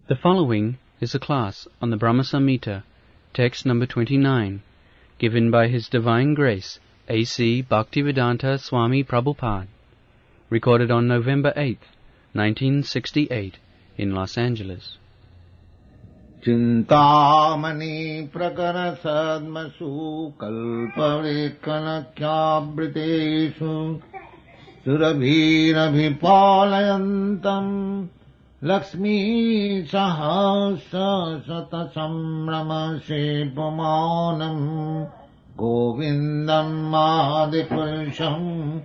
The following is a class on the Brahma Samhita, text number 29, given by His Divine Grace, A.C. Bhaktivedanta Swami Prabhupada, recorded on November 8th, 1968, in Los Angeles. Chintamani prakara sadmasu kalpavekanakyabritesu surabhirabhipalayantam Lakshmi sahasa sata samrama sepamanam Govindam adipurusham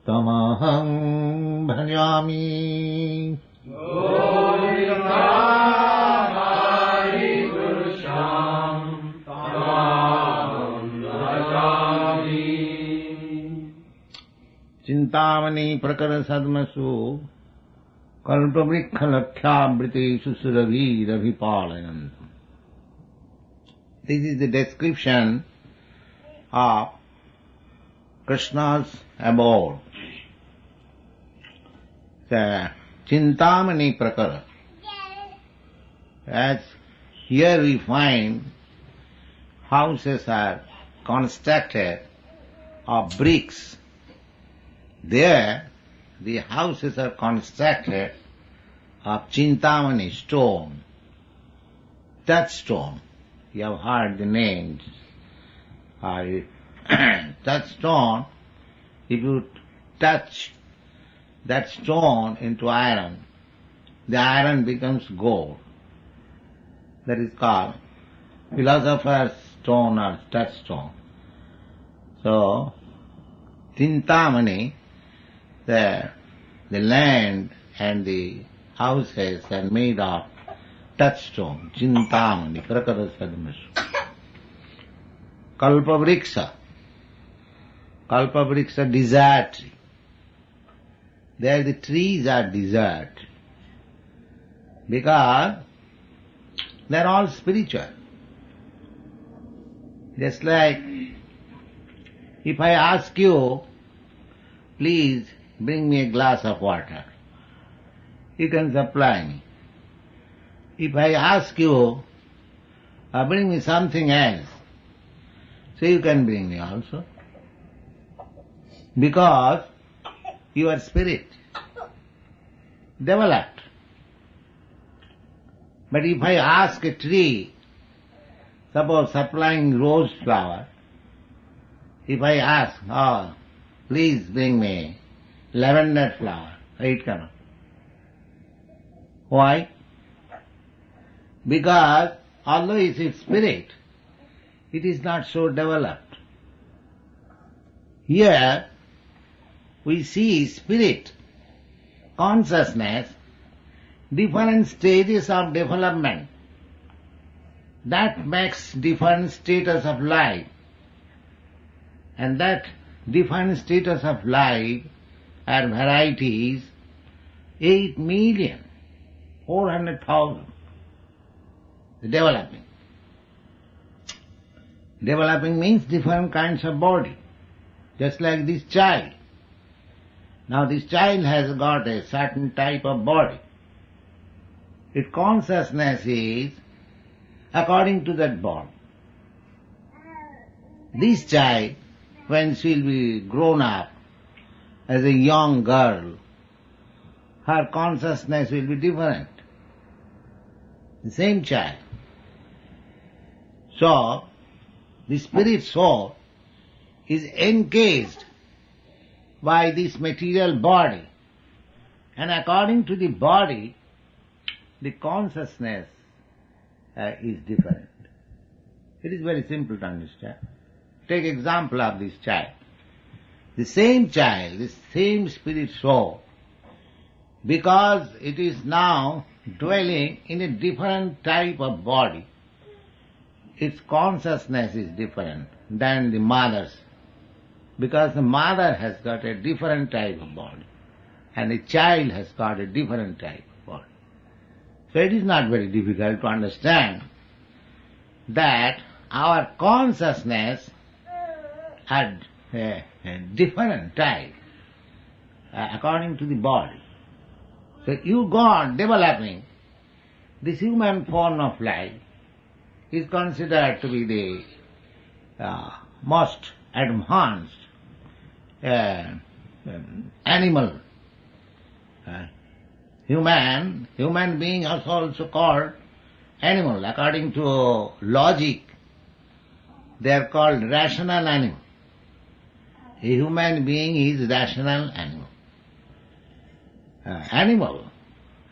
tamaham bhajami. Govindam adipurusham tamaham bhajami. Chintamani prakara sadmasu kalpavrikkhalakhyabhritesu surabhirabhipalayantam. This is the description of Krishna's abode. The Chintamani Prakara. As here we find houses are constructed of bricks. There the houses are constructed of Chintamani stone, touchstone. You have heard the names. Touchstone, if you touch that stone into iron, the iron becomes gold. That is called philosopher's stone or touchstone. So, Chintamani, the land and the houses are made of touchstone, Chintamani, prakara sadmasu. Kalpavriksha, desert tree. There the trees are desert because they are all spiritual. Just like if I ask you, please bring me a glass of water, you can supply me. If I ask you, bring me something else, so you can bring me also. Because you are spirit, developed. But if I ask a tree, suppose supplying rose flower, if I ask, please bring me lavender flower, it cannot. Why? Because although it is spirit, it is not so developed. Here we see spirit, consciousness, different stages of development. That makes different status of life. And that different status of life are varieties, 8,400,000 developing. Developing means different kinds of body, just like this child. Now this child has got a certain type of body. Its consciousness is according to that body. This child, when she will be grown up as a young girl, her consciousness will be different. The same child. So, the spirit soul is encased by this material body, and according to the body, the consciousness is different. It is very simple to understand. Take example of this child. The same child, the same spirit soul, because it is now dwelling in a different type of body, its consciousness is different than the mother's, because the mother has got a different type of body and the child has got a different type of body. So it is not very difficult to understand that our consciousness had a different type according to the body. So you go on developing this human form of life is considered to be the most advanced animal. Human being is also called animal. According to logic, they are called rational animal. A human being is rational animal.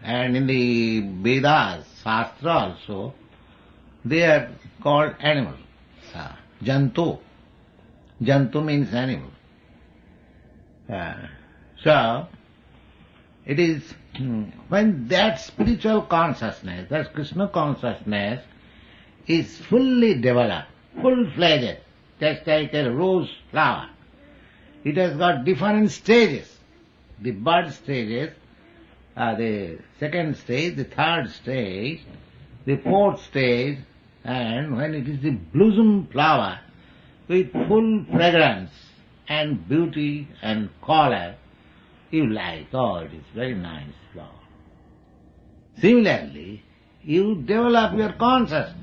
And in the Vedas, Shastra also, they are called animal. Jantu. Jantu means animal. So, it is when that spiritual consciousness, that Krishna consciousness is fully developed, full-fledged, just like a rose flower. It has got different stages. The bud stages, the second stage, the third stage, the fourth stage, and when it is the blossom flower with full fragrance and beauty and color, you like, oh, it is very nice flower. Similarly, you develop your consciousness.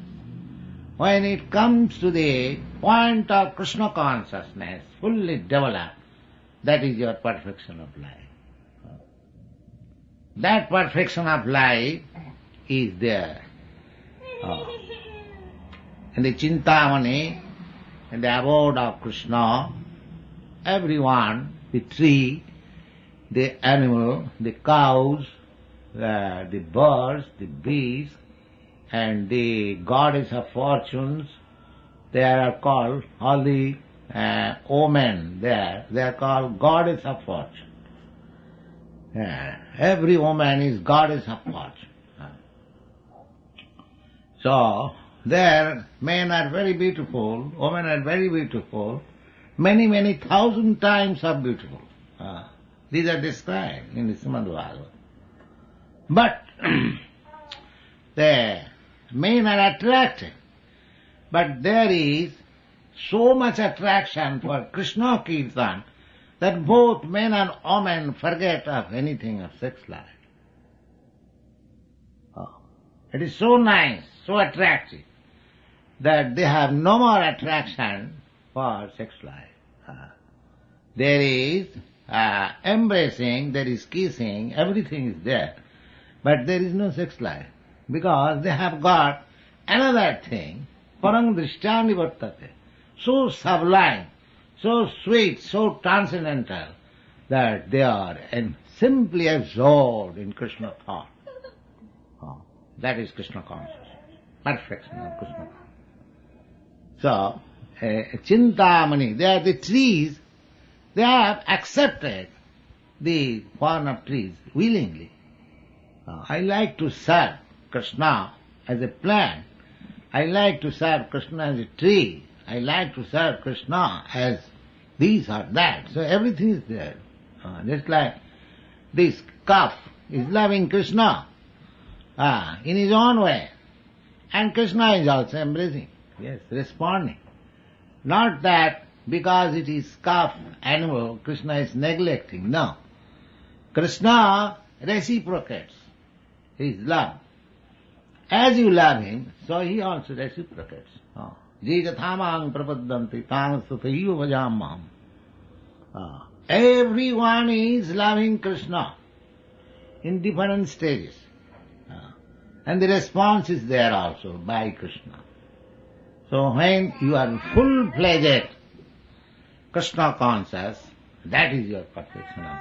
When it comes to the point of Krishna consciousness, fully developed, that is your perfection of life. That perfection of life is there. In the Chintamani, in the abode of Krishna, everyone, the tree, the animal, the cows, the birds, the bees, and the goddess of fortunes, they are called, all the women there, they are called goddess of fortune. Every woman is goddess of fortune. So, there men are very beautiful, women are very beautiful, many, many thousand times are beautiful. These are described in the Srimad Bhagavatam. But the men are attracted. But there is so much attraction for Krishna Kirtan that both men and women forget of anything of sex life. It is so nice, so attractive, that they have no more attraction for sex life. There is embracing, there is kissing, everything is there, but there is no sex life, because they have got another thing, parang drishyani vartate, so sublime, so sweet, so transcendental, that they are simply absorbed in Krishna thought. That is Krishna consciousness, perfection of Krishna. So, Chintamani, they are the trees, they have accepted the form of trees willingly. I like to serve Krishna as a plant. I like to serve Krishna as a tree. I like to serve Krishna as this or that. So everything is there. Just like this calf is loving Krishna in his own way. And Krishna is also embracing, yes, responding. Not that because it is calf animal, Krishna is neglecting. No. Krishna reciprocates his love. As you love him, so he also reciprocates. Jīgathamāṁ prapaddanti tāṁ suthayiva vajāmmāṁ. Everyone is loving Krishna in different stages. And the response is there also by Krishna. So when you are full-fledged Krishna conscious, that is your perfection of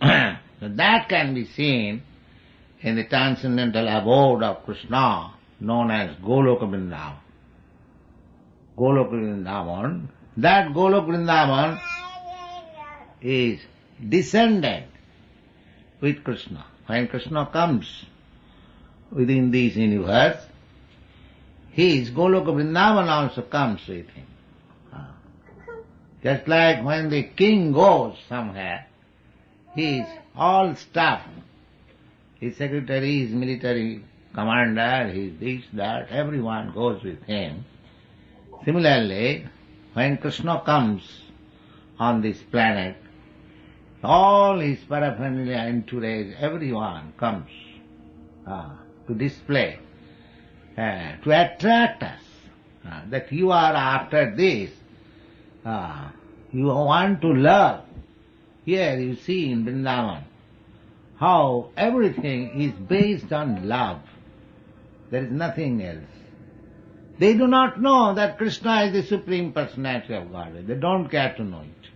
life. So that can be seen in the transcendental abode of Krishna, known as Goloka Vrindavan. Goloka Vrindavan, that Goloka Vrindavan is descended with Krishna. When Krishna comes within this universe, his Goloka Vrindavan also comes with him. Just like when the king goes somewhere, his all staff, his secretary, his military commander, his this, that, everyone goes with him. Similarly, when Krishna comes on this planet, all his paraphernalia, entourage, everyone comes to display, to attract us, that you are after this, you want to love. Here you see in Vrindavan how everything is based on love. There is nothing else. They do not know that Krishna is the Supreme Personality of Godhead. They don't care to know it.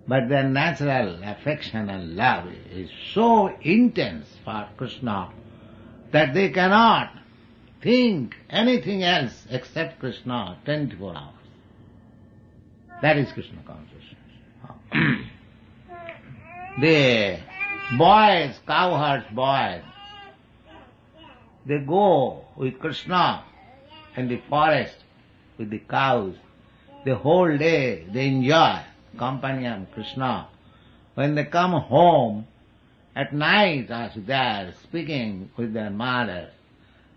But their natural affection and love is so intense for Krishna that they cannot think anything else except Krishna 24 hours. That is Krishna consciousness. The boys, cowherds boys, they go with Krishna in the forest with the cows. The whole day they enjoy company of Krishna. When they come home, at night also they are speaking with their mother.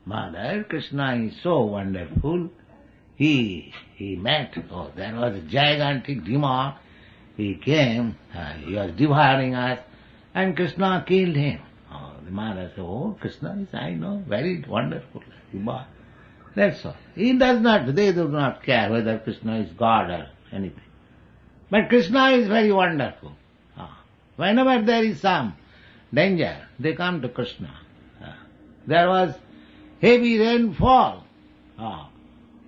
Mother, Krishna is so wonderful. He met, there was a gigantic demon. He came, he was devouring us, and Krishna killed him. The mother said, Krishna is, I know, very wonderful demon. That's all. They do not care whether Krishna is God or anything. But Krishna is very wonderful. Whenever there is some danger, they come to Krishna. There was heavy rainfall.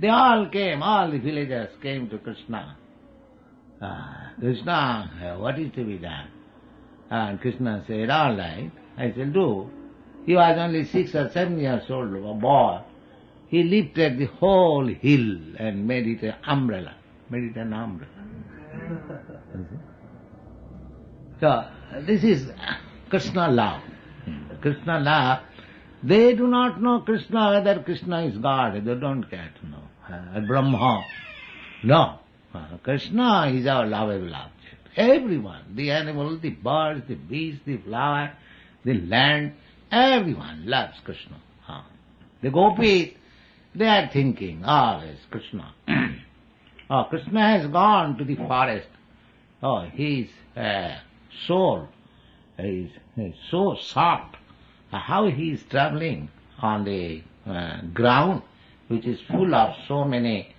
They all came, all the villagers came to Krishna. Krishna, what is to be done? And Krishna said, all right, I shall do. He was only 6 or 7 years old, a boy. He lifted the whole hill and made it an umbrella. So, this is Krishna love. Krishna love. They do not know Krishna, whether Krishna is God. They don't care to know. Brahma. No. Krishna is our lovable object. Everyone, the animal, the birds, the beasts, the flower, the land, everyone loves Krishna. The gopis, they are thinking always Krishna. Krishna has gone to the forest. His soul is so soft. How he is traveling on the ground, which is full of so many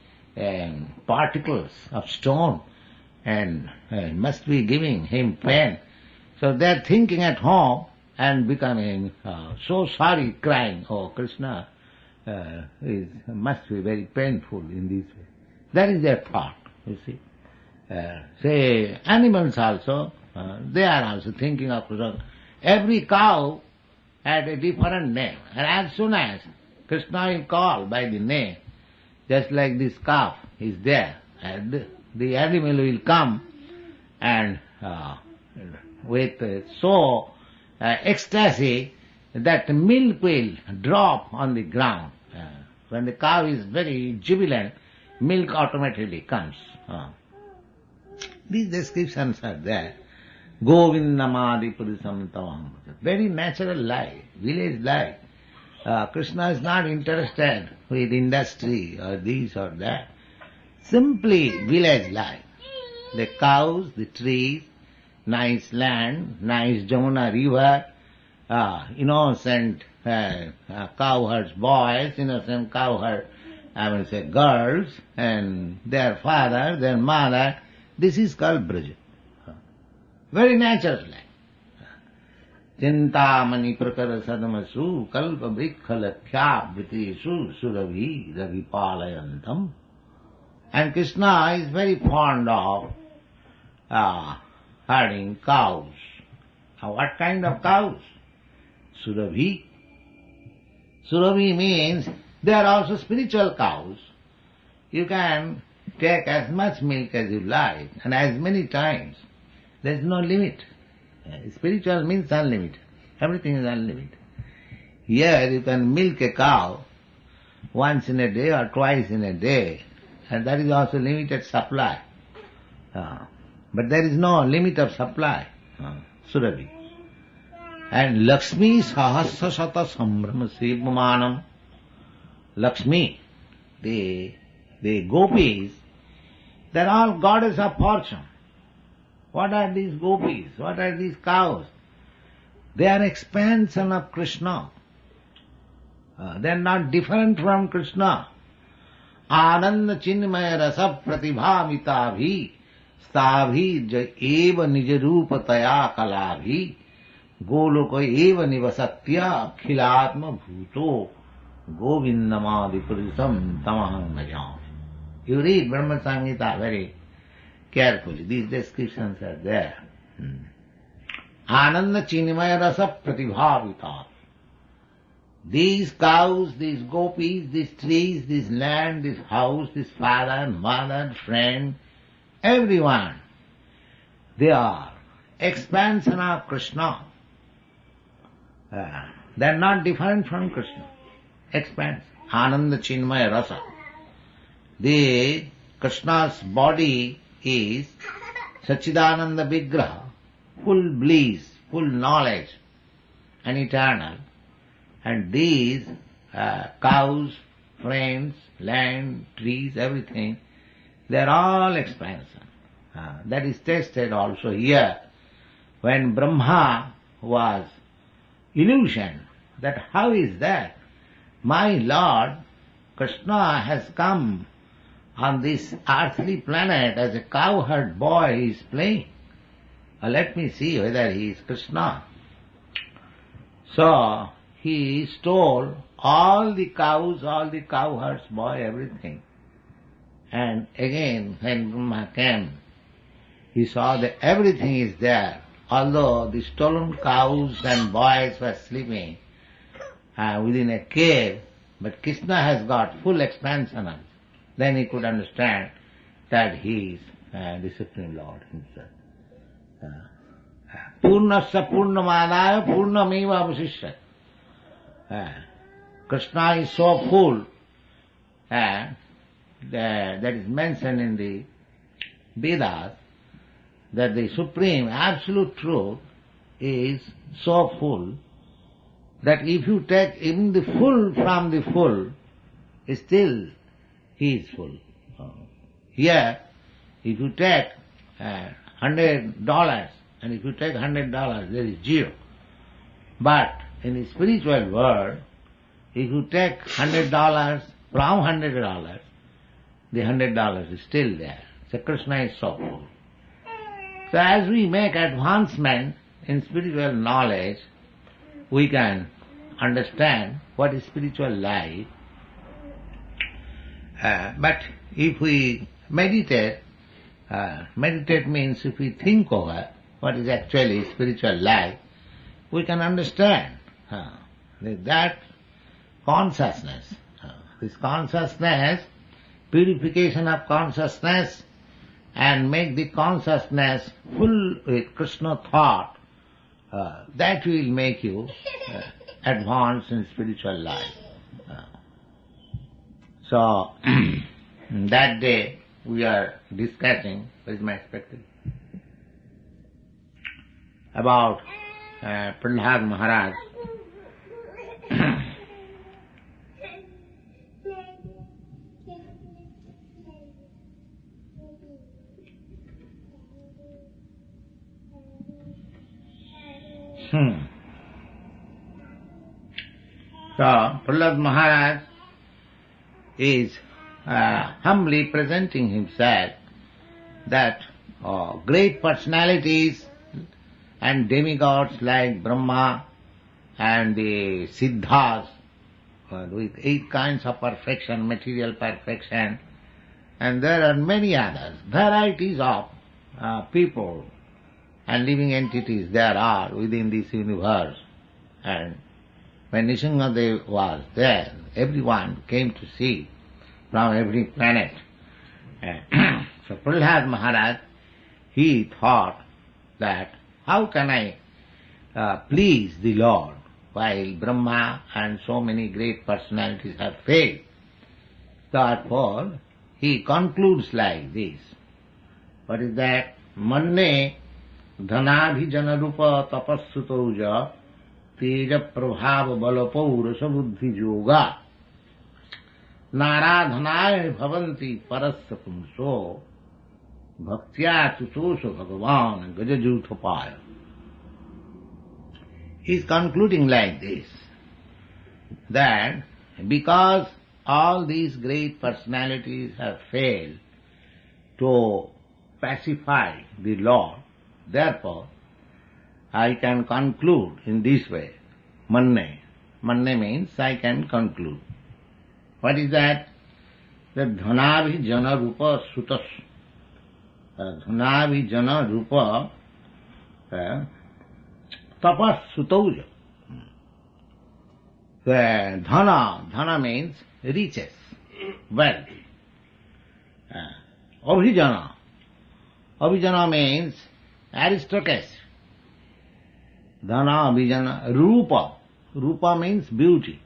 particles of stone, and must be giving him pain. So they are thinking at home and becoming so sorry, crying, Krishna must be very painful in this way. That is their thought, you see. Say, animals also, they are also thinking of Krishna. Every cow had a different name, and as soon as Krishna is called by the name, just like this calf is there, and the animal will come and with so ecstasy that milk will drop on the ground. When the cow is very jubilant, milk automatically comes. These descriptions are there. Govindamadi Purusam Tavam. Very natural life, village life. Krishna is not interested with industry or this or that. Simply village life. The cows, the trees, nice land, nice Jamuna river, innocent cowherds boys, innocent cowherd, girls, and their father, their mother. This is called Braja. Very natural life. Chintamani prakara sadamasu kalpa brikkha lakhyā vritisu surabhi ravipalayantam. And Krishna is very fond of herding cows. What kind of cows? Surabhi. Surabhi means they are also spiritual cows. You can take as much milk as you like and as many times. There is no limit. Spiritual means unlimited. Everything is unlimited. Here you can milk a cow once in a day or twice in a day, and that is also limited supply. But there is no limit of supply. Surabhi. And Lakshmi sahasra sata sambrama sivmanam. Lakshmi, the gopis, they are all goddess of fortune. What are these gopis? What are these cows? They are expansion of Krishna. They are not different from Krishna. Ananda chinmaya rasa pratibhamita bhi stavhi eva nija rupa taya kalabhi goloko eva nivasatya khilatma bhuto govindamadi purisam tamaham bhajam. You read Brahma Samhita very carefully. These descriptions are there. Ananda chinmaya rasa pratibhavita. These cows, these gopis, these trees, this land, this house, this father, mother, friend, everyone, they are expansion of Krishna. They are not different from Krishna. Expansion. Ananda chinmaya rasa. The Krishna's body is Sachidananda Vigraha, full bliss, full knowledge and eternal. And these cows, friends, land, trees, everything, they are all expansion. That is tested also here when Brahma was illusion, that how is that? My Lord Krishna has come on this earthly planet as a cowherd boy is playing. Let me see whether he is Krishna. So he stole all the cows, all the cowherds boy, everything. And again when Brahma came, he saw that everything is there. Although the stolen cows and boys were sleeping within a cave, but Krishna has got full expansion of it. Then he could understand that he is the Supreme Lord himself. Purnasya purnamadaya purnameva avasishyate. Krishna is so full, that is mentioned in the Vedas, that the supreme absolute truth is so full that if you take even the full from the full, still he is full. Here, if you take $100 and if you take $100, there is zero. But in the spiritual world, if you take $100 from $100, the $100 is still there. So Krishna is so full. So as we make advancement in spiritual knowledge, we can understand what is spiritual life. But if we meditate, meditate means if we think over what is actually spiritual life, we can understand that consciousness, this consciousness, purification of consciousness, and make the consciousness full with Krishna thought, that will make you advance in spiritual life. So, that day we are discussing, what is my expected, about Prahlad Maharaj. So, Prahlad Maharaj is humbly presenting himself that great personalities and demigods like Brahma and the Siddhas with 8 kinds of perfection, material perfection, and there are many others, varieties of people and living entities there are within this universe. And when Nishingadev was there, everyone came to see from every planet. So Prahlad Maharaj, he thought that how can I please the Lord while Brahma and so many great personalities have failed? Therefore, he concludes like this. What is that? Manne dhanabhijanarupa tapassutoja teja prabhava balapaurasa buddhi yoga naradhanaya bhavanti parasya pumso bhaktya tutosa bhagavan gajajuthapaya. He is concluding like this, that because all these great personalities have failed to pacify the Lord, therefore I can conclude in this way. Manne. Manne means I can conclude. What is that? The dhunabhi jana rupa sutas. Dhunabhi jana rupa tapas sutauja. The dhana means riches, wealth. Abhijana means aristocracy. Dhana, abhijana, rupa means beauty.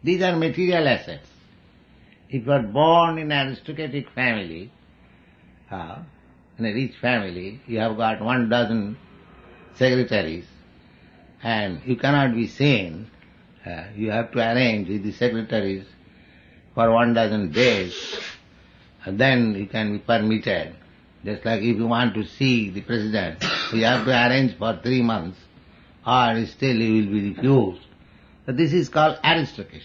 These are material assets. If you are born in an aristocratic family, in a rich family, you have got 12 secretaries, and you cannot be seen. You have to arrange with the secretaries for 12 days, and then you can be permitted. Just like if you want to see the president, you have to arrange for 3 months, or still you will be refused. So this is called aristocracy.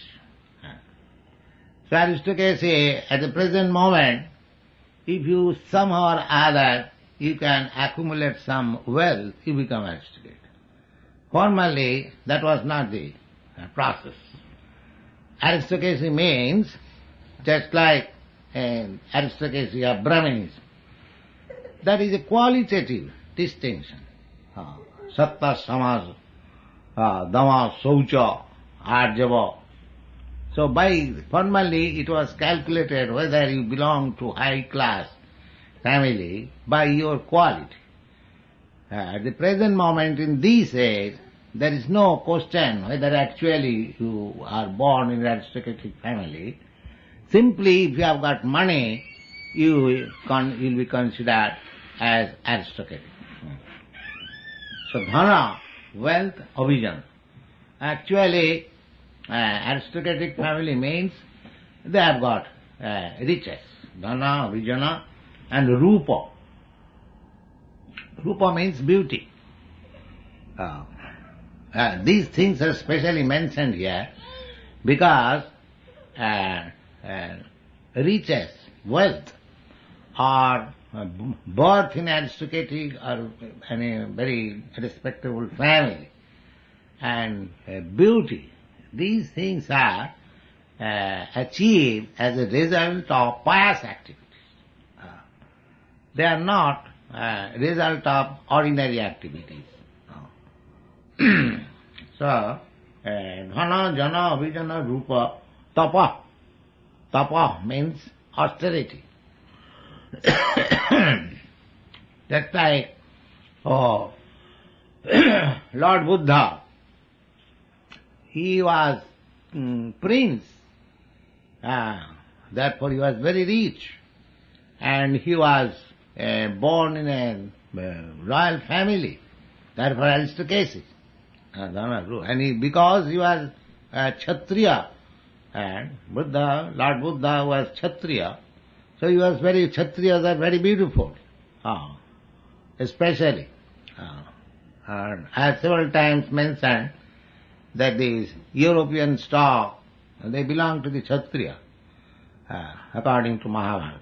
So aristocracy, at the present moment, if you somehow or other, you can accumulate some wealth, you become aristocratic. Formerly, that was not the process. Aristocracy means, just like aristocracy of Brahmins, that is a qualitative distinction. Satta, samas, dama, saucha, arjava. So formerly it was calculated whether you belong to high class family by your quality. At the present moment in this age, there is no question whether actually you are born in an aristocratic family. Simply if you have got money, you will be considered as aristocratic. So dhana, wealth, abhijana. Actually, aristocratic family means they have got riches. Dhana, abhijana and rupa. Rupa means beauty. These things are specially mentioned here because riches, wealth, or birth in aristocratic or any very respectable family, and beauty, these things are achieved as a result of pious activities. They are not result of ordinary activities. So, dhana, jana, abhijana, rupa, tapa. Tapa means austerity. Just like Lord Buddha, he was prince, therefore he was very rich, and he was born in a royal family, therefore aristocracy. And because he was a Kshatriya, and Lord Buddha was Kshatriya, so he was Kshatriyas are very beautiful, especially. And I have several times mentioned that these European stock, they belong to the Kshatriya, according to Mahabharata.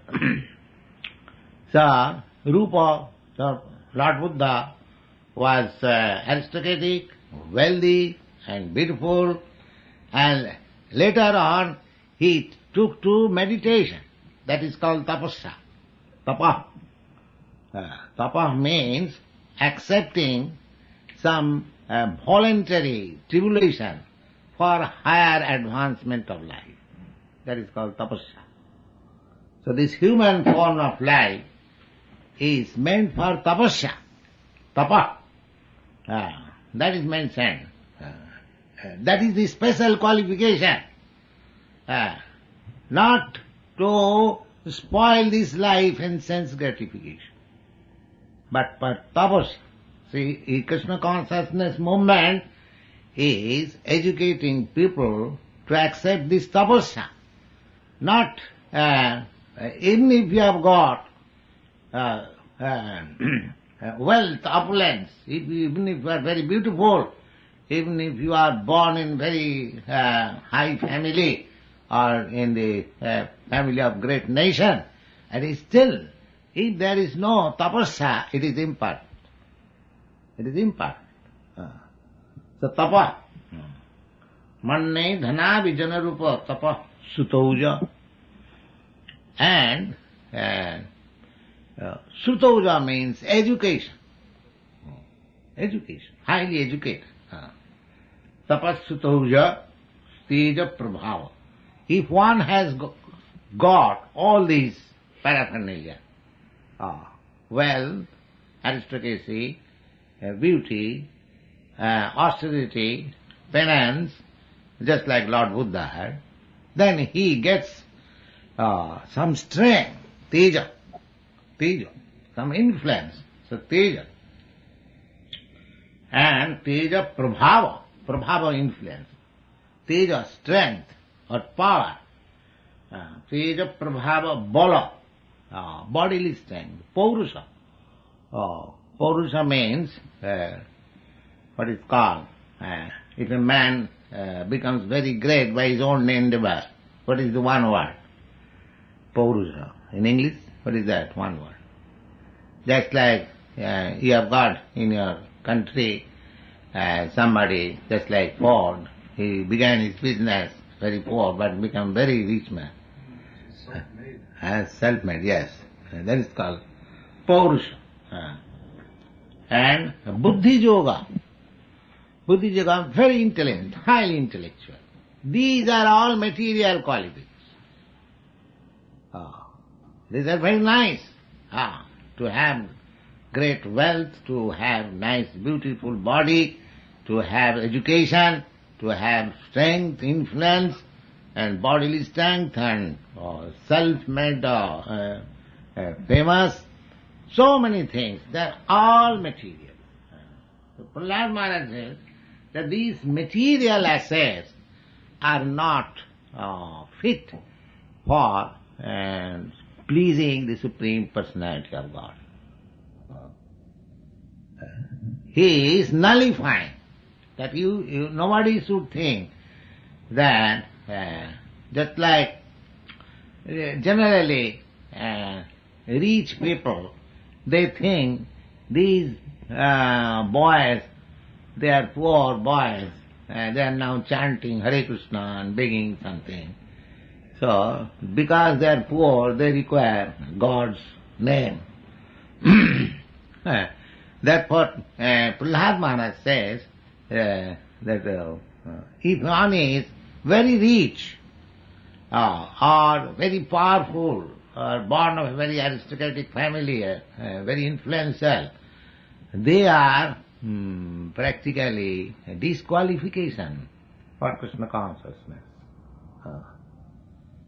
So, Rupa, so Lord Buddha was aristocratic, wealthy and beautiful, and later on he took to meditation. That is called tapasya. Tapa. Tapa means accepting some voluntary tribulation for higher advancement of life. That is called tapasya. So this human form of life is meant for tapasya. Tapa. That is mentioned. That is the special qualification. Not to spoil this life in sense gratification, but for tapasya. See, Krishna consciousness movement is educating people to accept this tapasya. Not, even if you have got wealth, opulence, even if you are very beautiful, even if you are born in very high family or in the family of great nation, and still, if there is no tapasya, it is imperfect. It is imperfect. So tapa, manne dhana vijana rupa tapa sutauja, and sutauja means education. Education, highly educated. Tapas sutauja steja prabhava. If one has got all these paraphernalia, wealth, aristocracy, beauty, austerity, penance, just like Lord Buddha had, then he gets some strength, teja, some influence, so teja. And teja prabhava influence, teja strength or power, teja prabhava bala, bodily strength, paurusha. Paurusha means what is called, if a man becomes very great by his own endeavor, what is the one word? Paurusha. In English, what is that one word? Just like you have got in your country somebody just like Ford, he began his business very poor but become very rich man. Self-made, yes. That is called Paurusha. And Buddhi Yoga. Buddhi Yoga, very intelligent, highly intellectual. These are all material qualities. These are very nice. To have great wealth, to have nice, beautiful body, to have education, to have strength, influence, and bodily strength, and self-made, famous, so many things. They are all material. So Prahlad Maharaj says that these material assets are not fit for pleasing the Supreme Personality of God. He is nullifying that nobody should think that just like generally rich people, they think these boys, they are poor boys, they are now chanting Hare Krishna and begging something. So, because they are poor, they require God's name. Therefore, Prahlad Maharaj says that if one is very rich or very powerful or born of a very aristocratic family, very influential, they are practically a disqualification for Krishna consciousness.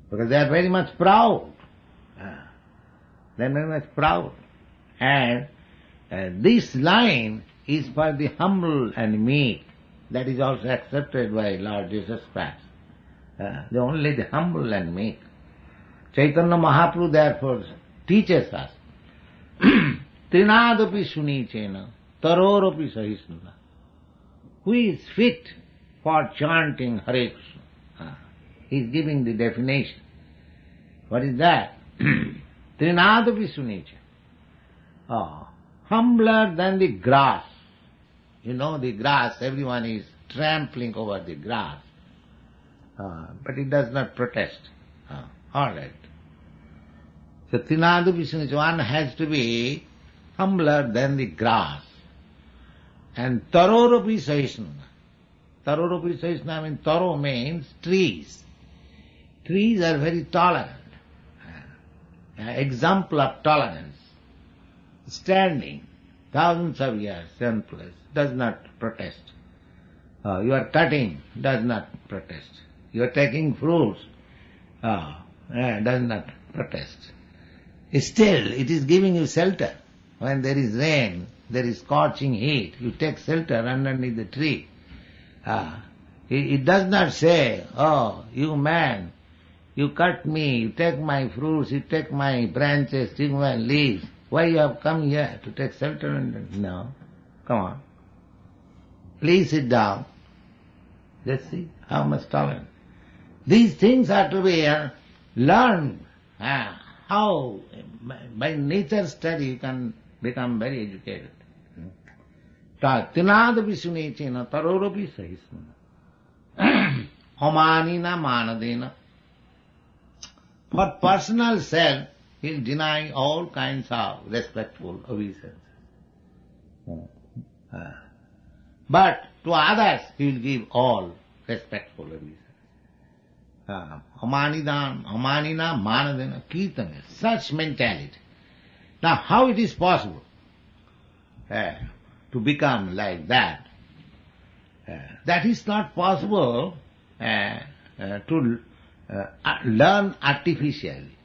Because they are very much proud. They are very much proud. And this line is for the humble and meek. That is also accepted by Lord Jesus Christ. Only the humble and meek. Chaitanya Mahaprabhu therefore teaches us, Trinadapi sunichena, taroropi sahisnuna. Who is fit for chanting Hare Krishna? He is giving the definition. What is that? Trinadapi sunichena. Humbler than the grass. You know the grass, everyone is trampling over the grass. But it does not protest. All right. So Trinadapi, one has to be humbler than the grass. And Taroropi Sahisnuna. Taroropi Sahisnuna means Taro means trees. Trees are very tolerant. Example of tolerance. Standing thousands of years, same place, does not protest. You are cutting, does not protest. You are taking fruits, does not protest. Still, it is giving you shelter. When there is rain, there is scorching heat, you take shelter underneath the tree. It does not say, oh, you man, you cut me, you take my fruits, you take my branches, take my leaves. Why you have come here to take shelter? No, come on. Please sit down. Let's see how much tolerance. These things are to be learned. How by nature study you can become very educated. Tinadapi sunechena tarorapi sahismana. Amanina manadena. For personal self, he will deny all kinds of respectful obeisances. But to others, he will give all respectful obeisances. Amanina manadena kirtana. Such mentality. Now, how it is possible to become like that? That is not possible to learn artificially.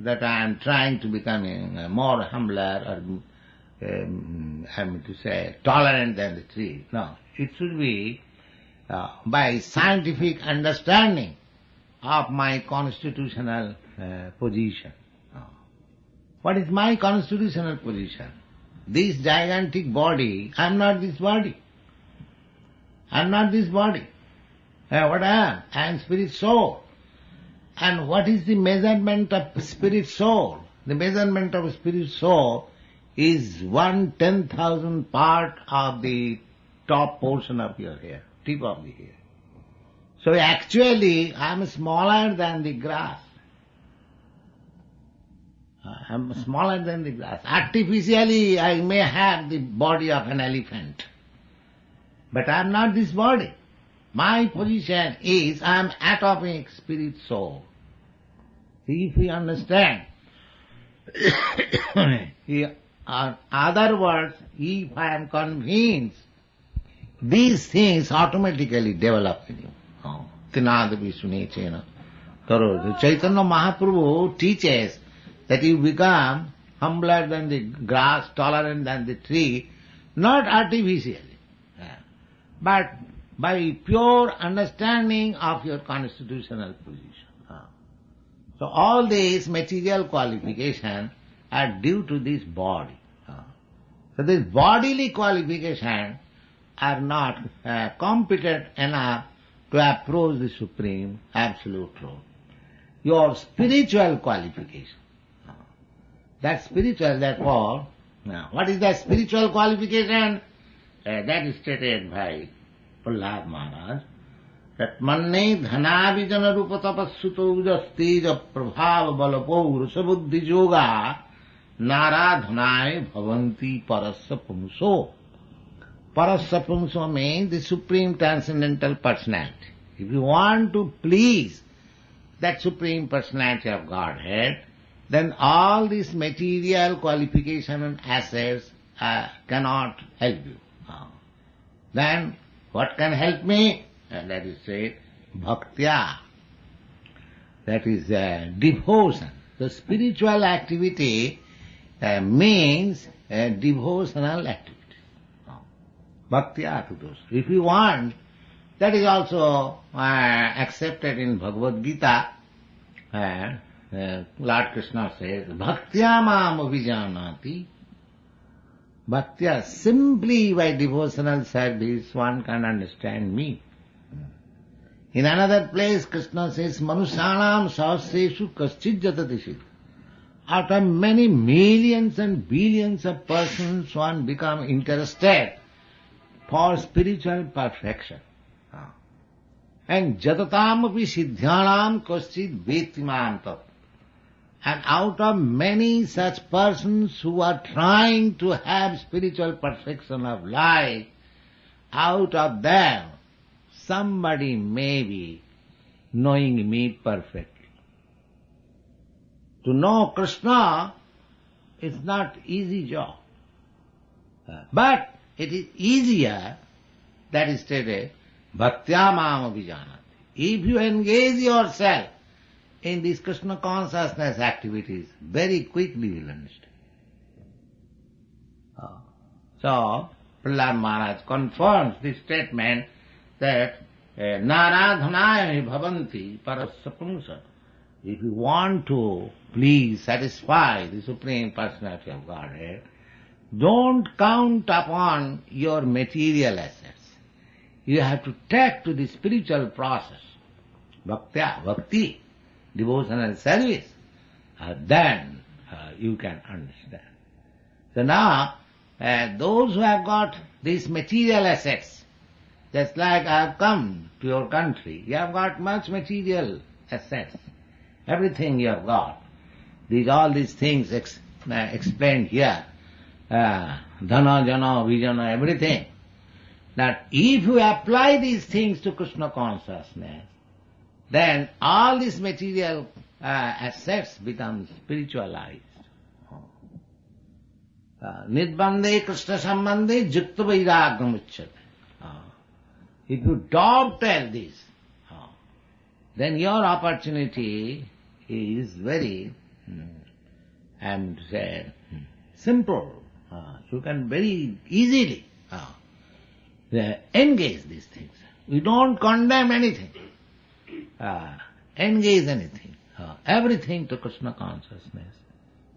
That I am trying to become more humbler or tolerant than the tree. No, it should be by scientific understanding of my constitutional position. What is my constitutional position? This gigantic body, I am not this body. I am not this body. What I am? I am spirit soul. And what is the measurement of spirit soul? The measurement of spirit soul is 1/10,000th part of the top portion of your hair, tip of the hair. So actually I am smaller than the grass. I am smaller than the grass. Artificially I may have the body of an elephant. But I am not this body. My position is I am atomic spirit soul. See, if we understand, in other words, if I am convinced, these things automatically develop in you. Tinadapi sunechena tarorapi. Chaitanya Mahaprabhu teaches that you become humbler than the grass, tolerant than the tree, not artificially, but by pure understanding of your constitutional position. So all these material qualifications are due to this body. So these bodily qualifications are not competent enough to approach the Supreme Absolute Truth. Your spiritual qualification. That spiritual, therefore, what is that spiritual qualification? That is stated by Prabhupada Maharaj, that manne dhanavijana rupa tapassuto ujasteja prabhava balapo rusabuddhi yoga naradhanai bhavanti parasya pumso. Parasya pumso means the Supreme Transcendental Personality. If you want to please that Supreme Personality of Godhead, then all these material qualification and assets cannot help you. Then what can help me? And that is said, bhaktya. That is devotion. The spiritual activity means devotional activity. Bhaktya to those. If you want, that is also accepted in Bhagavad Gita. Lord Krishna says, bhaktya mam abhijanati. Bhaktya, simply by devotional service one can understand me. In another place Krishna says, manusyanam sahasreshu kaschid jatati. Out of many millions and billions of persons one become interested for spiritual perfection. And jatatam api siddhyanam kaschid vetimam tat. And out of many such persons who are trying to have spiritual perfection of life, out of them, somebody may be knowing me perfectly. To know Krishna is not easy job. But it is easier, that is stated, bhaktya mam abhijanati. If you engage yourself in these Krishna consciousness activities, very quickly you will understand. So, Prahlad Maharaj confirms this statement that naradhanaya bhavanti parasya pumsa. If you want to please, satisfy the Supreme Personality of Godhead, don't count upon your material assets. you have to take to the spiritual process, bhakti, devotional service, then you can understand. So now, those who have got these material assets, just like I have come to your country, you have got much material assets, everything you have got. All these things explained here, dhana, jana, vijana, everything. That if you apply these things to Krishna consciousness, then all these material assets become spiritualized. Nidbande Krishna sambandhe jukta vairagam uchyate. If you dovetail this, then your opportunity is very, simple. You can very easily engage these things. We don't condemn anything, engage anything, everything to Krishna consciousness.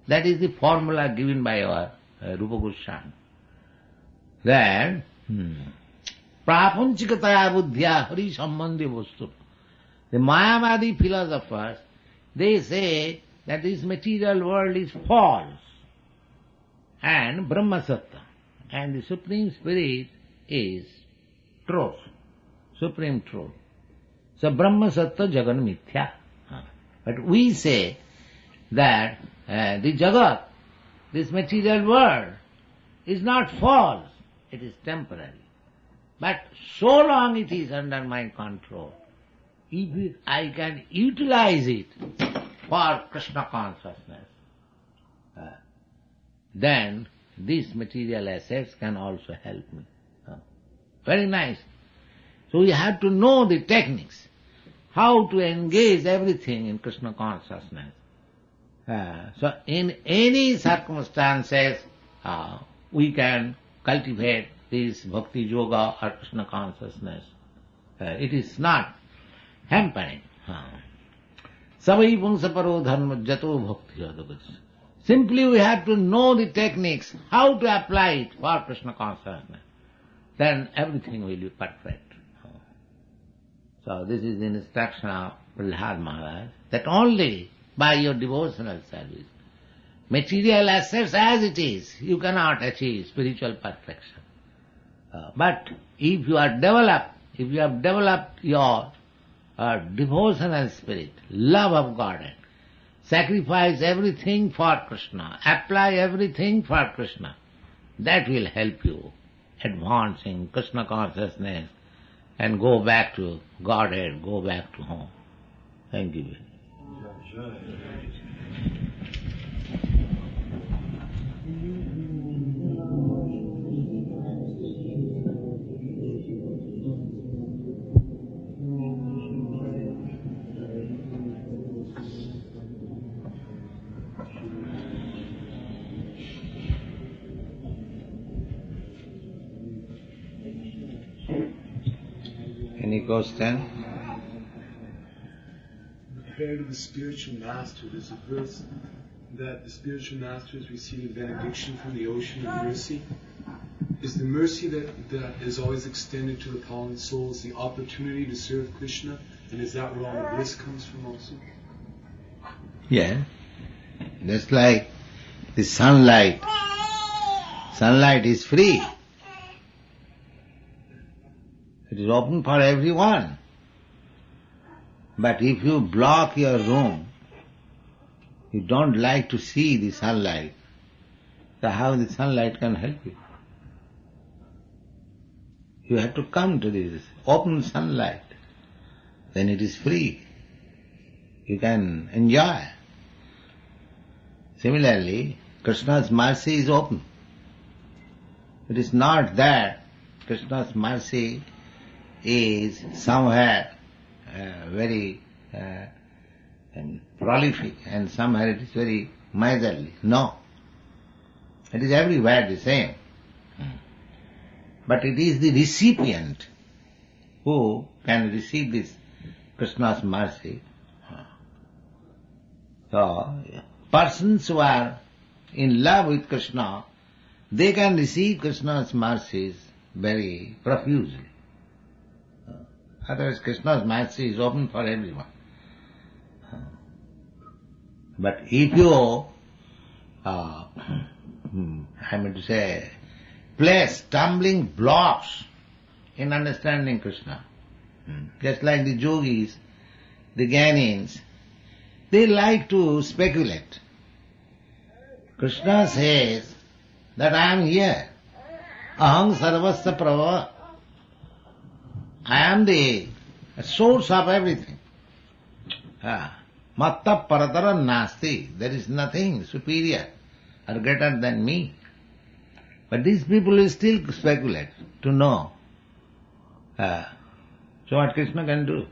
That is the formula given by our Rupa Goswami. Then, prapanchikataya buddhya hari sambandhi vastu. The Mayavadi philosophers, they say that this material world is false and Brahma Satta, and the Supreme Spirit is truth, supreme truth. So Brahma Satta Jagan Mithya. But we say that the Jagat, this material world, is not false, it is temporary. But so long it is under my control, if I can utilize it for Krishna consciousness, then these material assets can also help me. Very nice. So we have to know the techniques, how to engage everything in Krishna consciousness. So in any circumstances, we can cultivate this bhakti yoga or Krishna consciousness. It is not hampering. Savai punsaparo dharma jato bhakti yoga. Simply we have to know the techniques, how to apply it for Krishna consciousness. Then everything will be perfect. So this is the instruction of Prahlad Maharaj, that only by your devotional service, material assets as it is, you cannot achieve spiritual perfection. But if you have developed your devotional spirit, love of Godhead, sacrifice everything for Krishna, apply everything for Krishna, that will help you advance in Krishna consciousness and go back to Godhead, go back to home. Thank you. Any question? Compared to the spiritual master, there's a verse that the spiritual master is receiving benediction from the ocean of mercy. Is the mercy that is always extended to the fallen souls the opportunity to serve Krishna? And is that where all the bliss comes from also? Yeah. Just like the sunlight. Sunlight is free. It is open for everyone. But if you block your room, you don't like to see the sunlight, so how the sunlight can help you? You have to come to this open sunlight. Then it is free. You can enjoy. Similarly, Krishna's mercy is open. It is not that Krishna's mercy is somewhere very prolific and somewhere it is very miserly. No. It is everywhere the same. But it is the recipient who can receive this Krishna's mercy. So, persons who are in love with Krishna, they can receive Krishna's mercies very profusely. Otherwise Krishna's mercy is open for everyone. But if you, I mean to say, place stumbling blocks in understanding Krishna, just like the yogis, the Jnanins, they like to speculate. Krishna says that I am here. Aham sarvasya prabhava. I am the source of everything. Matta parataram nasti. There is nothing superior or greater than me. But these people will still speculate to know. So what Krishna can do?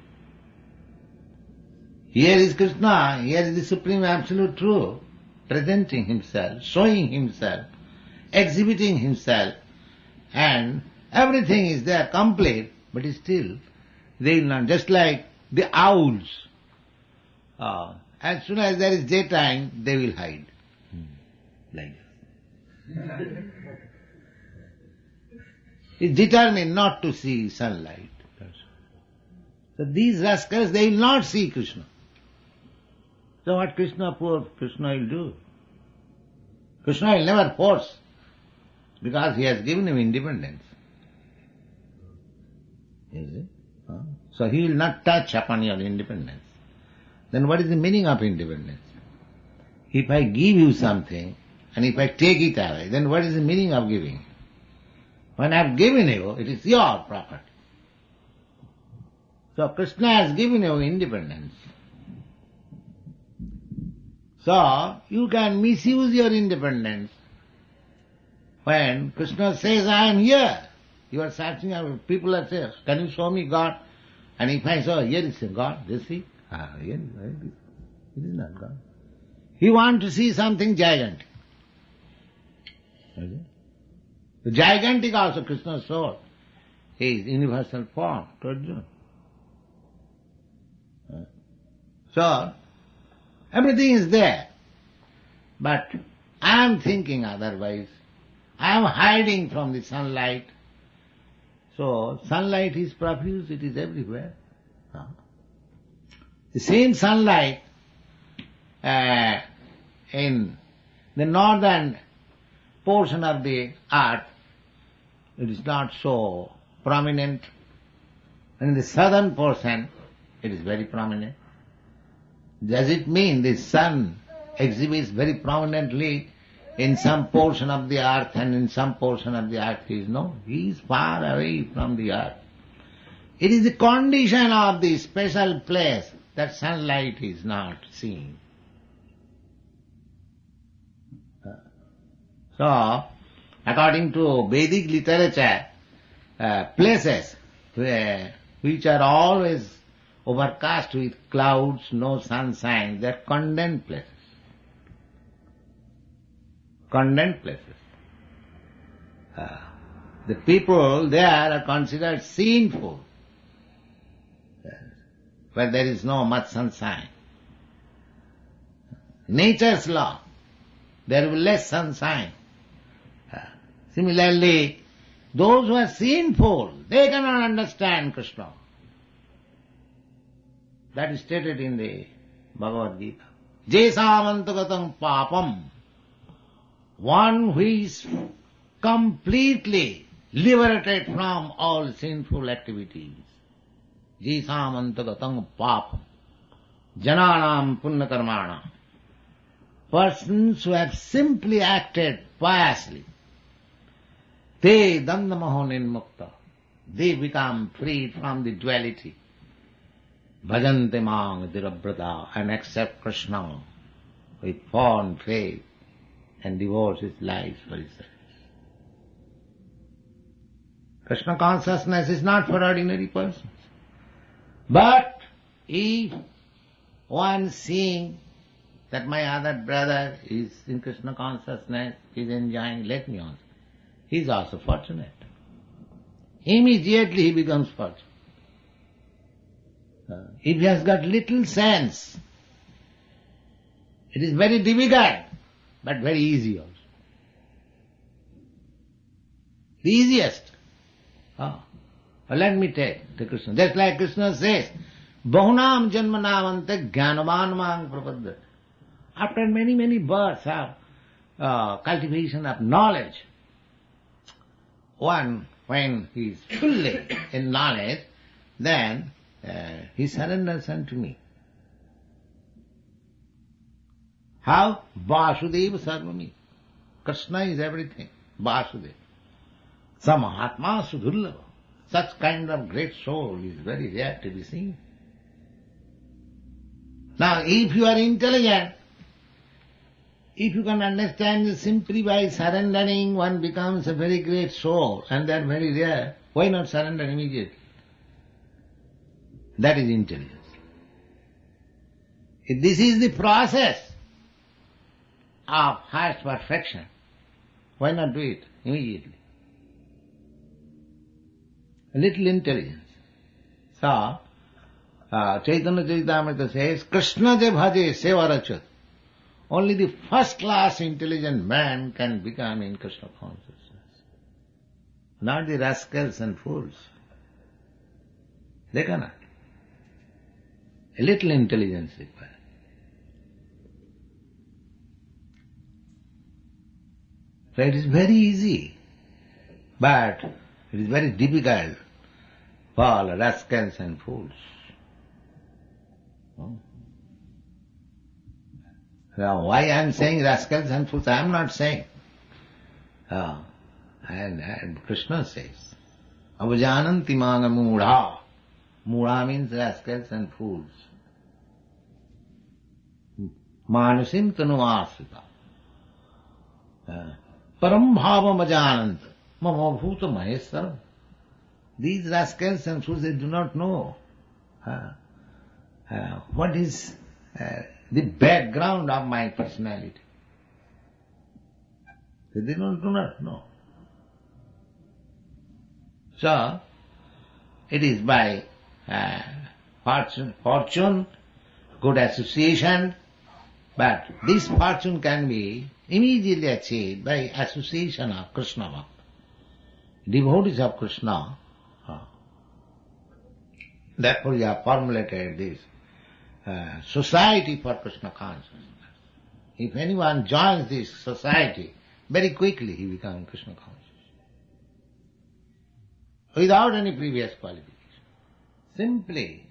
Here is Krishna, here is the Supreme Absolute Truth, presenting himself, showing himself, exhibiting himself, and everything is there complete, but still they will not, just like the owls. As soon as there is daytime, they will hide. Like this. It's determined not to see sunlight. So these rascals, they will not see Krishna. So what poor Krishna will do? Krishna will never force, because he has given him independence. You see? So he will not touch upon your independence. Then what is the meaning of independence? If I give you something, and if I take it away, then what is the meaning of giving? When I have given you, it is your property. So Krishna has given you independence. So you can misuse your independence. When Krishna says, I am here, you are searching, people are saying, can you show me God? And if I say, here is God, you see? Here it is not God. He wants to see something gigantic. Okay? The gigantic also Krishna showed his universal form to Arjuna. So, everything is there. But I am thinking otherwise. I am hiding from the sunlight. So, sunlight is profuse, it is everywhere. The same sunlight in the northern portion of the earth, it is not so prominent. And in the southern portion, it is very prominent. Does it mean the sun exhibits very prominently in some portion of the earth and in some portion of the earth? He is far away from the earth. It is the condition of the special place that sunlight is not seen. So, according to Vedic literature, places which are always overcast with clouds, no sunshine, they are condemned places. Condemned places. The people there are considered sinful, where there is no much sunshine. Nature's law, there will be less sunshine. Similarly, those who are sinful, they cannot understand Krishna. That is stated in the Bhagavad Gita. Jesāmantagatam papam. One who is completely liberated from all sinful activities. Jesāmantagatam papam. Janānam punnakarmānam. Persons who have simply acted piously. Te dandamaho nirmukta. They become freed from the duality. Bhajante mang dirabrata, and accept Krishna with fond faith and devotes his life for his service. Krishna consciousness is not for ordinary persons. But if one seeing that my other brother is in Krishna consciousness, is enjoying, let me on. He is also fortunate. Immediately he becomes fortunate. If he has got little sense, it is very difficult, but very easy also. The easiest. Let me take the Krishna. Just like Krishna says, Bahunam janmanamante jnanavan mang prapadyate. After many, many births of cultivation of knowledge, one, when he is fully in knowledge, then he surrenders unto me. How? Vasudeva sarvami. Krishna is everything. Vasudeva. Samahatma sudhullava. Such kind of great soul is very rare to be seen. Now, if you are intelligent, if you can understand this simply by surrendering, one becomes a very great soul, and they are very rare. Why not surrender immediately? That is intelligence. If this is the process of highest perfection, why not do it immediately? A little intelligence. So, Chaitanya Charitamrita says, Krishna je bhaje sevarachat. Only the first class intelligent man can become in Krishna consciousness. Not the rascals and fools. They cannot. A little intelligence required. So it is very easy, but it is very difficult for rascals and fools. Now, why I am saying rascals and fools? I am not saying. And Krishna says, Avajananti manga mudha. Mudha means rascals and fools. Manasim tanuvasita. Param bhavam ajanant. Mama bhuta maheswaram. These rascals and fools, they do not know what is the background of my personality. They do not know. So, it is by fortune, good association, but this fortune can be immediately achieved by association of Krishna Bhakta. Devotees of Krishna. Therefore we have formulated this society for Krishna consciousness. If anyone joins this society, very quickly he becomes Krishna conscious. Without any previous qualification. Simply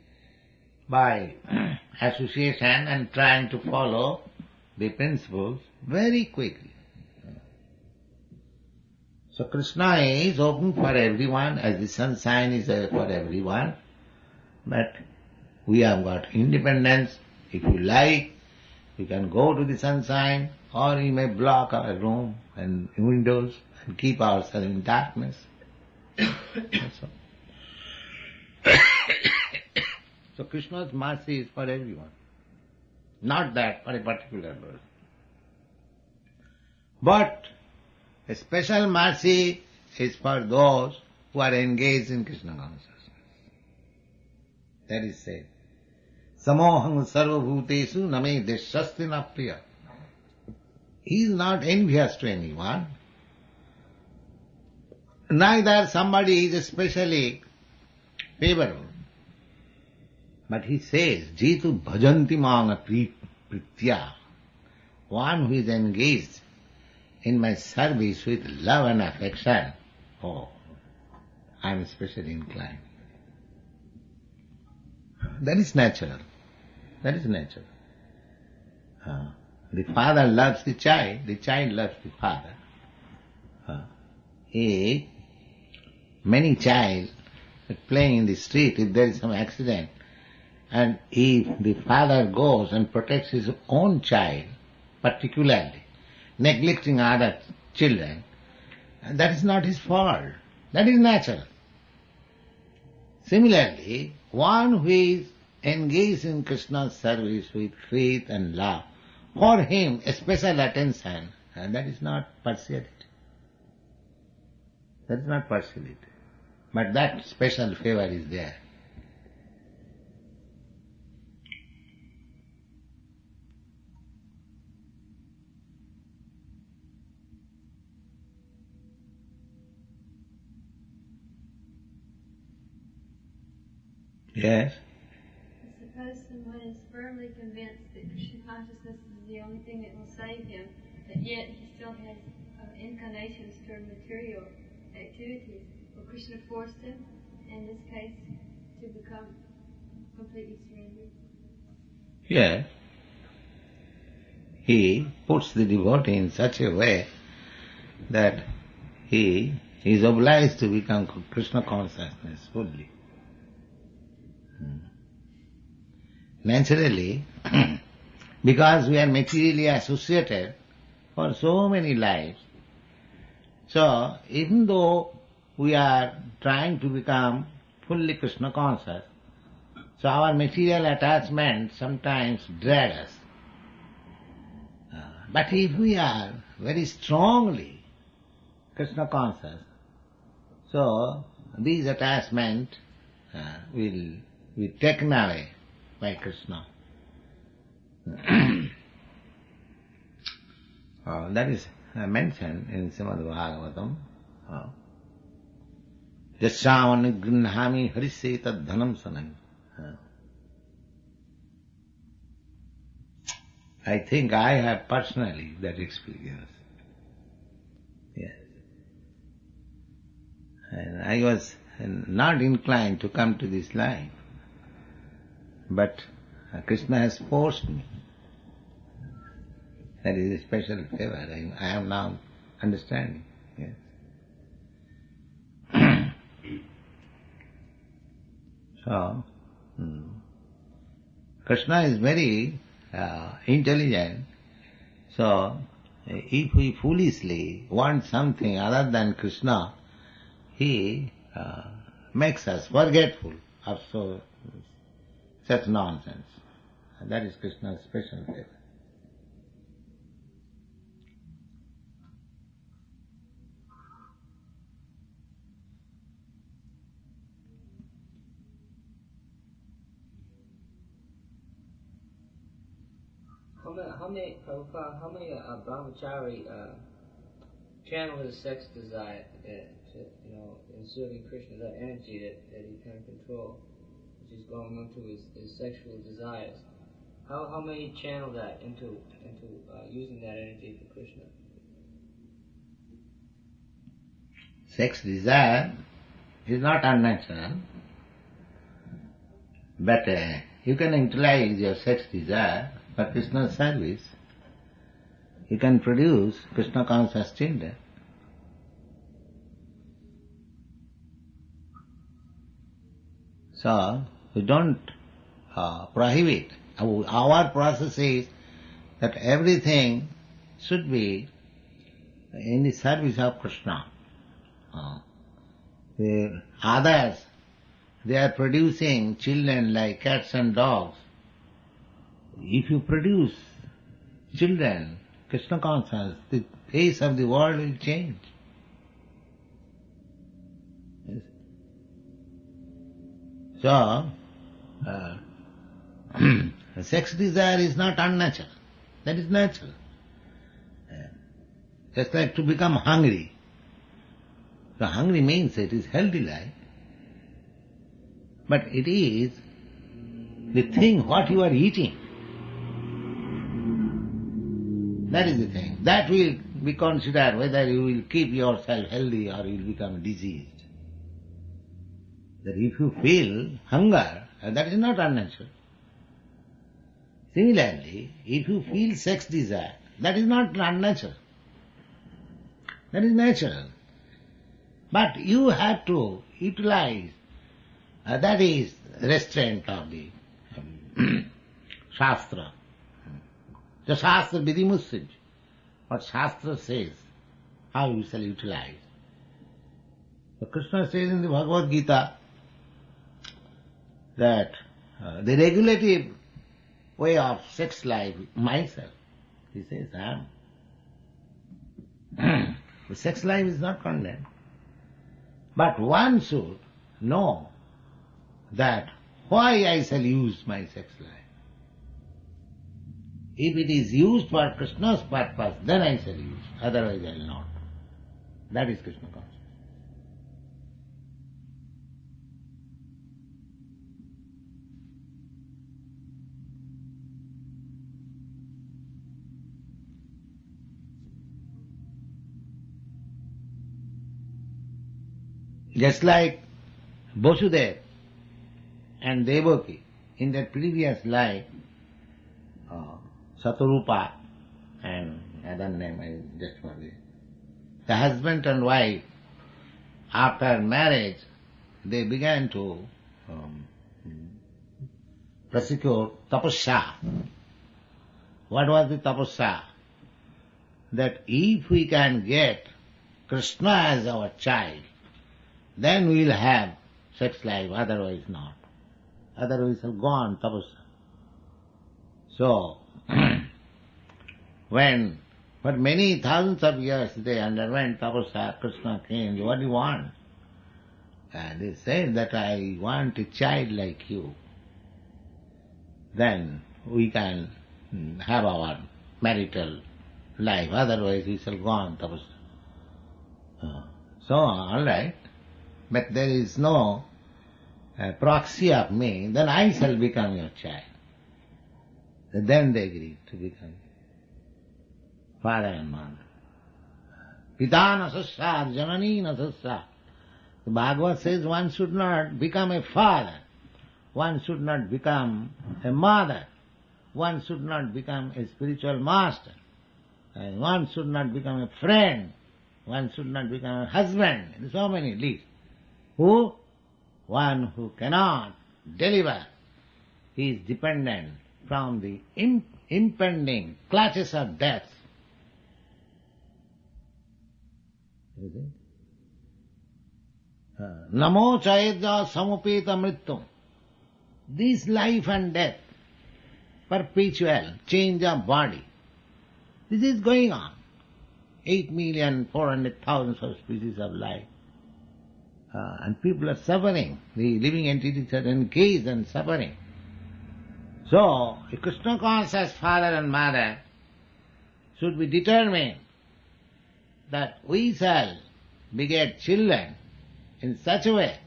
by association and trying to follow the principles very quickly. So Krishna is open for everyone, as the sunshine is for everyone. But we have got independence. If you like, you can go to the sunshine, or you may block our room and windows and keep ourselves in darkness. That's all. So Krishna's mercy is for everyone, not that for a particular person. But a special mercy is for those who are engaged in Krishna consciousness. That is said. Samoham sarvabhutesu name deshasti na priya. He is not envious to anyone. Neither somebody is especially favorable. But he says, Jitu bhajanti manga pritya. One who is engaged in my service with love and affection, oh, I am especially inclined. That is natural. That is natural. The father loves the child loves the father. If many child playing in the street, if there is some accident, and if the father goes and protects his own child, particularly, neglecting other children, that is not his fault. That is natural. Similarly, one who is engaged in Krishna's service with faith and love, for him a special attention, and that is not partiality. That is not partiality. But that special favor is there. Yes. Suppose someone is firmly convinced that Krishna consciousness is the only thing that will save him, but yet he still has inclinations toward material activities. Will Krishna force him, in this case, to become completely surrendered? Yes. He puts the devotee in such a way that he is obliged to become Krishna consciousness fully. Naturally, because we are materially associated for so many lives, so even though we are trying to become fully Krishna conscious, so our material attachments sometimes drag us. But if we are very strongly Krishna conscious, so these attachments will be taken away by Krishna. That is mentioned in Srimad Bhagavatam. Jasyāma nigrihnāmi harisye tad dhanam sanam. I think I have personally that experience. Yes. And I was not inclined to come to this life, but Krishna has forced me. That is a special favor. I am now understanding. Yes. So, Krishna is very intelligent. So, if we foolishly want something other than Krishna, he makes us forgetful of such nonsense. That is Krishna's special favor. How many brahmachari channel his sex desire in serving Krishna, that energy that he can control, which is going into his sexual desires? How many channel that into using that energy for Krishna? Sex desire is not unnatural, but you can utilize your sex desire for Krishna's service. You can produce Krishna conscious children. So, we don't prohibit. Our process is that everything should be in the service of Krishna. The others, they are producing children like cats and dogs. If you produce children, Krishna conscious, the face of the world will change. Yes. So, sex desire is not unnatural. That is natural. Just like to become hungry. So hungry means it is healthy life. But it is the thing what you are eating. That is the thing. That will be considered whether you will keep yourself healthy or you will become diseased. That if you feel hunger, that is not unnatural. Similarly, if you feel sex desire, that is not unnatural. That is natural. But you have to utilize, that is restraint of the Shastra. The Shastra Vidimussaj, what Shastra says, how you shall utilize. So Krishna says in the Bhagavad Gita that the regulative way of sex life, myself, he says, I am. The sex life is not condemned. But one should know that why I shall use my sex life. If it is used for Krishna's purpose, then I shall use, otherwise I will not. That is Krishna consciousness. Just like Vasudeva and Devaki, in that previous life, Satarupa and other name I just forget. The husband and wife, after marriage, they began to prosecute tapasya. What was the tapasya? That if we can get Krishna as our child, then we will have sex life, otherwise not. Otherwise will go on tapasya. So, when for many thousands of years they underwent tapasya, Krishna came, what do you want? And they said that I want a child like you. Then we can have our marital life, otherwise we shall go on tapasya. So, all right, but there is no proxy of me, then I shall become your child. Then they agreed to become father and mother. Pitana sassad, jananina sassad. The Bhagavad says one should not become a father, one should not become a mother, one should not become a spiritual master, and one should not become a friend, one should not become a husband, and so many lists. Who? One who cannot deliver. He is dependent from the impending clutches of death. Namo chayedya samupeta mrityum. This life and death, perpetual change of body, this is going on. 8,400,000 of species of life. And people are suffering. The living entities are engaged in suffering. So, a Krishna conscious father and mother should be determined that we shall beget children in such a way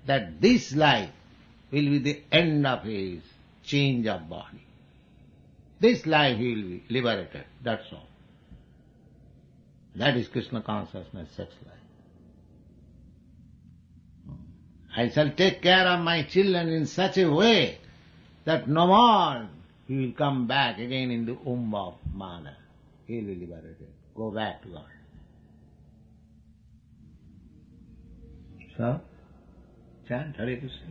that this life will be the end of his change of body. This life he will be liberated, that's all. That is Krishna consciousness, sex life. I shall take care of my children in such a way that no more he will come back again in the womb of mother. He will be liberated, go back to God. So, chant Hare Krishna.